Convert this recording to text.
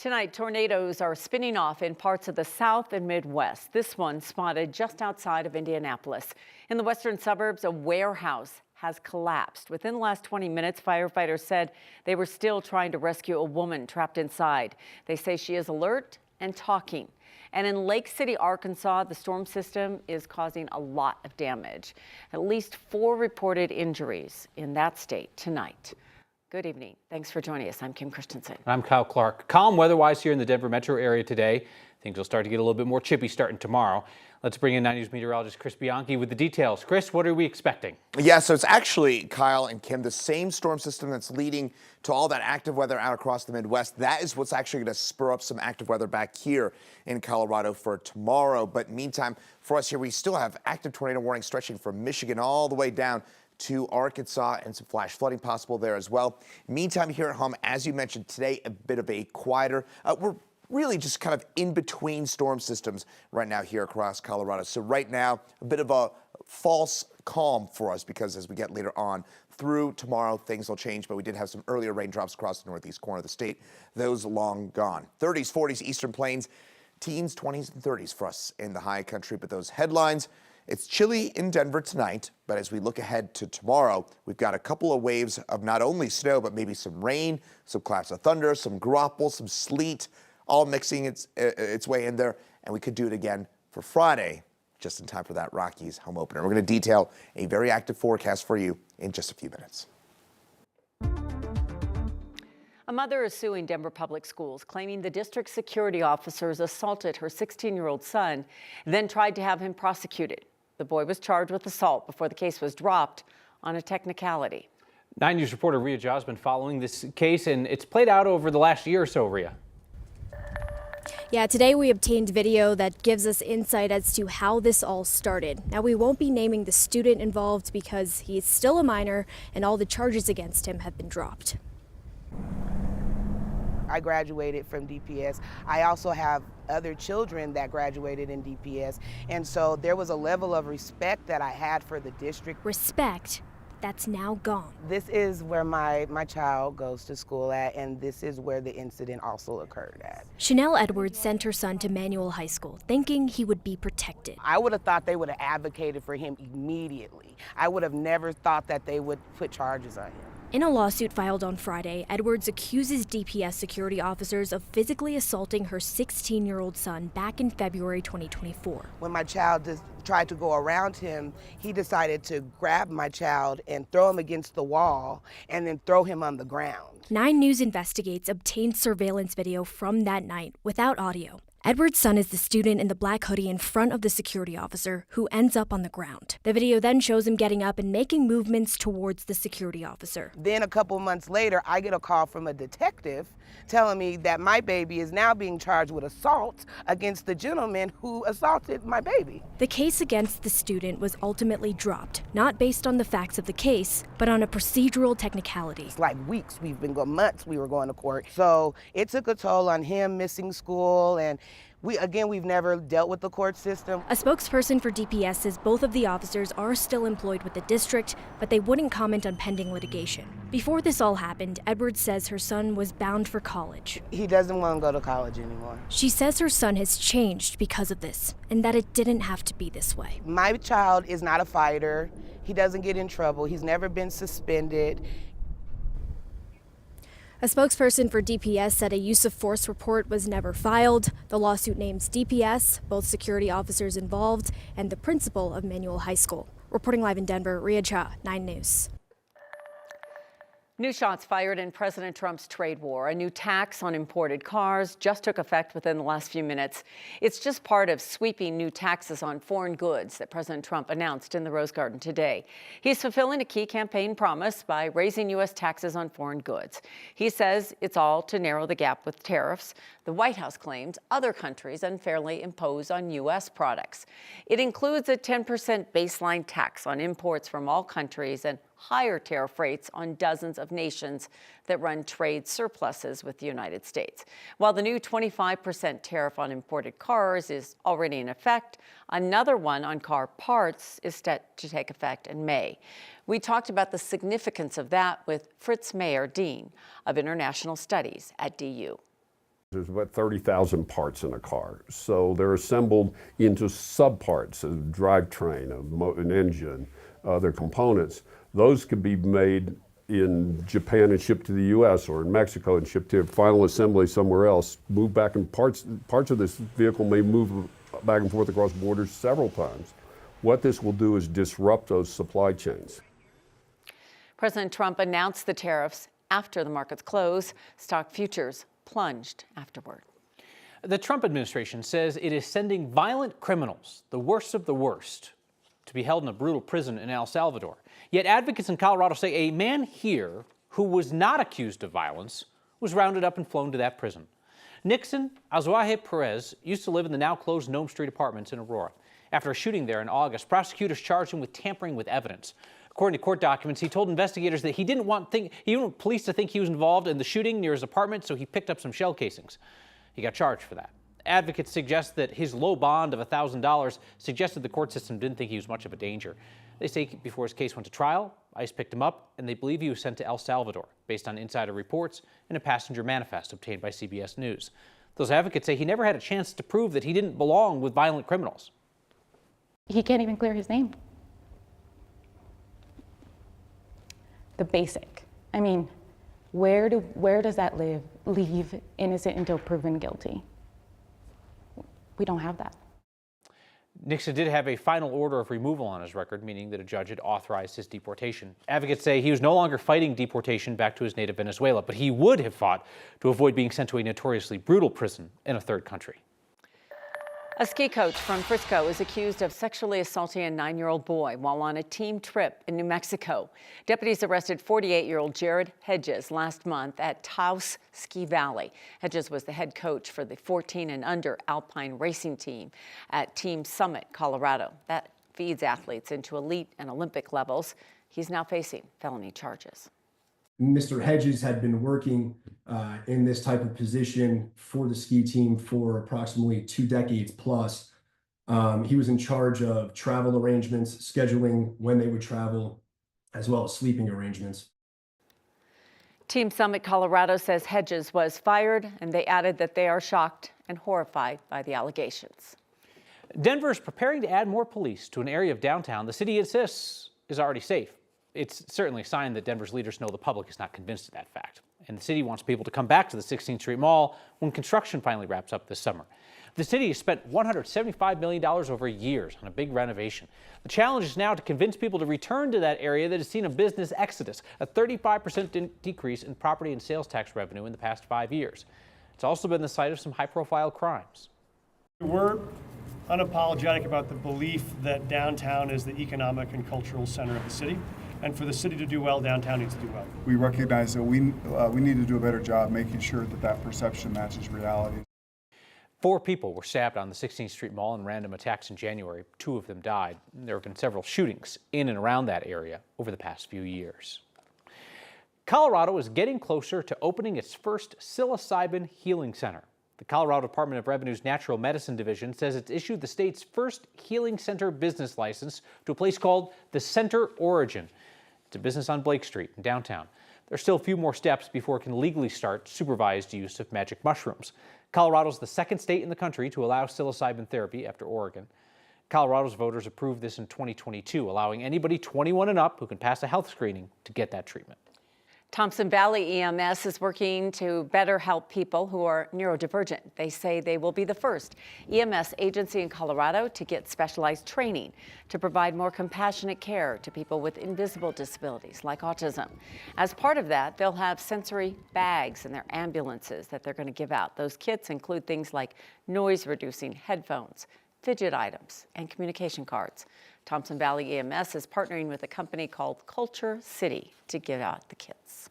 Tonight, tornadoes are spinning off in parts of the South and Midwest. This one spotted just outside of Indianapolis. In the western suburbs, a warehouse has collapsed. Within the last 20 minutes, firefighters said they were still trying to rescue a woman trapped inside. They say she is alert and talking. And in Lake City, Arkansas, the storm system is causing a lot of damage. At least 4 reported injuries in that state tonight. Good evening. Thanks for joining us. I'm Kim Christensen. I'm Kyle Clark. Calm weather-wise here in the Denver metro area today. Things will start to get a little bit more chippy starting tomorrow. Let's bring in 9 News meteorologist Chris Bianchi with the details. Chris, what are we expecting? Yeah, so it's actually, Kyle and Kim, the same storm system that's leading to all that active weather out across the Midwest. That is what's actually going to spur up some active weather back here in Colorado for tomorrow. But meantime, for us here, we still have active tornado warnings stretching from Michigan all the way down to Arkansas, and some flash flooding possible there as well. Meantime, here at home, as you mentioned today, a bit of a quieter. We're really just kind of in between storm systems right now here across Colorado. So right now, a bit of a false calm for us, because as we get later on through tomorrow, things will change. But we did have some earlier raindrops across the northeast corner of the state. Those long gone. 30s, 40s, eastern plains, teens, 20s, and 30s for us in the high country. But those headlines. It's chilly in Denver tonight, but as we look ahead to tomorrow, we've got a couple of waves of not only snow, but maybe some rain, some claps of thunder, some graupel, some sleet, all mixing its way in there. And we could do it again for Friday, just in time for that Rockies home opener. We're going to detail a very active forecast for you in just a few minutes. A mother is suing Denver Public Schools, claiming the district security officers assaulted her 16-year-old son, then tried to have him prosecuted. The boy was charged with assault before the case was dropped on a technicality. 9 News reporter Rhea Jha has been following this case, and it's played out over the last year or so, Rhea. Yeah, today we obtained video that gives us insight as to how this all started. Now, we won't be naming the student involved because he's still a minor and all the charges against him have been dropped. I graduated from DPS. I also have other children that graduated in DPS. And so there was a level of respect that I had for the district. Respect that's now gone. This is where my child goes to school at, and this is where the incident also occurred at. Chanel Edwards sent her son to Manual High School, thinking he would be protected. I would have thought they would have advocated for him immediately. I would have never thought that they would put charges on him. In a lawsuit filed on Friday, Edwards accuses DPS security officers of physically assaulting her 16-year-old son back in February 2024. When my child tried to go around him, he decided to grab my child and throw him against the wall and then throw him on the ground. 9 News Investigates obtained surveillance video from that night without audio. Edward's son is the student in the black hoodie in front of the security officer, who ends up on the ground. The video then shows him getting up and making movements towards the security officer. Then a couple months later, I get a call from a detective telling me that my baby is now being charged with assault against the gentleman who assaulted my baby. The case against the student was ultimately dropped, not based on the facts of the case, but on a procedural technicality. It's like weeks, we've been going, months we were going to court. So it took a toll on him missing school, and we've never dealt with the court system. A spokesperson for DPS says both of the officers are still employed with the district, but they wouldn't comment on pending litigation. Before this all happened, Edwards says her son was bound for college. He doesn't want to go to college anymore. She says her son has changed because of this, and that it didn't have to be this way. My child is not a fighter. He doesn't get in trouble. He's never been suspended. A spokesperson for DPS said a use of force report was never filed. The lawsuit names DPS, both security officers involved, and the principal of Manual High School. Reporting live in Denver, Rhea Jha, 9 News. New shots fired in President Trump's trade war. A new tax on imported cars just took effect within the last few minutes. It's just part of sweeping new taxes on foreign goods that President Trump announced in the Rose Garden today. He's fulfilling a key campaign promise by raising U.S. taxes on foreign goods. He says it's all to narrow the gap with tariffs the White House claims other countries unfairly impose on U.S. products. It includes a 10% baseline tax on imports from all countries and higher tariff rates on dozens of nations that run trade surpluses with the United States. While the new 25% tariff on imported cars is already in effect, another one on car parts is set to take effect in May. We talked about the significance of that with Fritz Mayer, Dean of International Studies at DU. There's about 30,000 parts in a car. So they're assembled into subparts, a drivetrain, an engine, other components. Those could be made in Japan and shipped to the US, or in Mexico and shipped to final assembly somewhere else. Move back, and parts of this vehicle may move back and forth across borders several times. What this will do is disrupt those supply chains. President Trump announced the tariffs after the markets closed. Stock futures plunged afterward. The Trump administration says it is sending violent criminals, the worst of the worst, to be held in a brutal prison in El Salvador. Yet advocates in Colorado say a man here who was not accused of violence was rounded up and flown to that prison. Nixon Azuaje Perez used to live in the now closed Nome Street apartments in Aurora. After a shooting there in August, prosecutors charged him with tampering with evidence. According to court documents, he told investigators that he didn't want police to think he was involved in the shooting near his apartment, so he picked up some shell casings. He got charged for that. Advocates suggest that his low bond of $1,000 suggested the court system didn't think he was much of a danger. They say before his case went to trial, ICE picked him up, and they believe he was sent to El Salvador, based on insider reports and a passenger manifest obtained by CBS News. Those advocates say he never had a chance to prove that he didn't belong with violent criminals. He can't even clear his name. The basic. I mean, where does that leave innocent until proven guilty? We don't have that. Nixon did have a final order of removal on his record, meaning that a judge had authorized his deportation. Advocates say he was no longer fighting deportation back to his native Venezuela, but he would have fought to avoid being sent to a notoriously brutal prison in a third country. A ski coach from Frisco is accused of sexually assaulting a 9-year-old boy while on a team trip in New Mexico. Deputies arrested 48-year-old Jared Hedges last month at Taos Ski Valley. Hedges was the head coach for the 14 and under alpine racing team at Team Summit, Colorado. That feeds athletes into elite and Olympic levels. He's now facing felony charges. Mr. Hedges had been working in this type of position for the ski team for approximately 2 decades plus. He was in charge of travel arrangements, scheduling when they would travel, as well as sleeping arrangements. Team Summit Colorado says Hedges was fired, and they added that they are shocked and horrified by the allegations. Denver is preparing to add more police to an area of downtown the city insists is already safe. It's certainly a sign that Denver's leaders know the public is not convinced of that fact. And the city wants people to come back to the 16th Street Mall when construction finally wraps up this summer. The city has spent $175 million over years on a big renovation. The challenge is now to convince people to return to that area that has seen a business exodus, a 35% decrease in property and sales tax revenue in the past 5 years. It's also been the site of some high-profile crimes. We're unapologetic about the belief that downtown is the economic and cultural center of the city. And for the city to do well, downtown needs to do well. We recognize that we need to do a better job making sure that that perception matches reality. 4 people were stabbed on the 16th Street Mall in random attacks in January. 2 of them died. There have been several shootings in and around that area over the past few years. Colorado is getting closer to opening its first psilocybin healing center. The Colorado Department of Revenue's Natural Medicine Division says it's issued the state's first healing center business license to a place called the Center Origin. It's a business on Blake Street in downtown. There's still a few more steps before it can legally start supervised use of magic mushrooms. Colorado's the second state in the country to allow psilocybin therapy after Oregon. Colorado's voters approved this in 2022, allowing anybody 21 and up who can pass a health screening to get that treatment. Thompson Valley EMS is working to better help people who are neurodivergent. They say they will be the first EMS agency in Colorado to get specialized training to provide more compassionate care to people with invisible disabilities like autism. As part of that, they'll have sensory bags in their ambulances that they're going to give out. Those kits include things like noise-reducing headphones, fidget items, and communication cards. Thompson Valley EMS is partnering with a company called Culture City to give out the kits.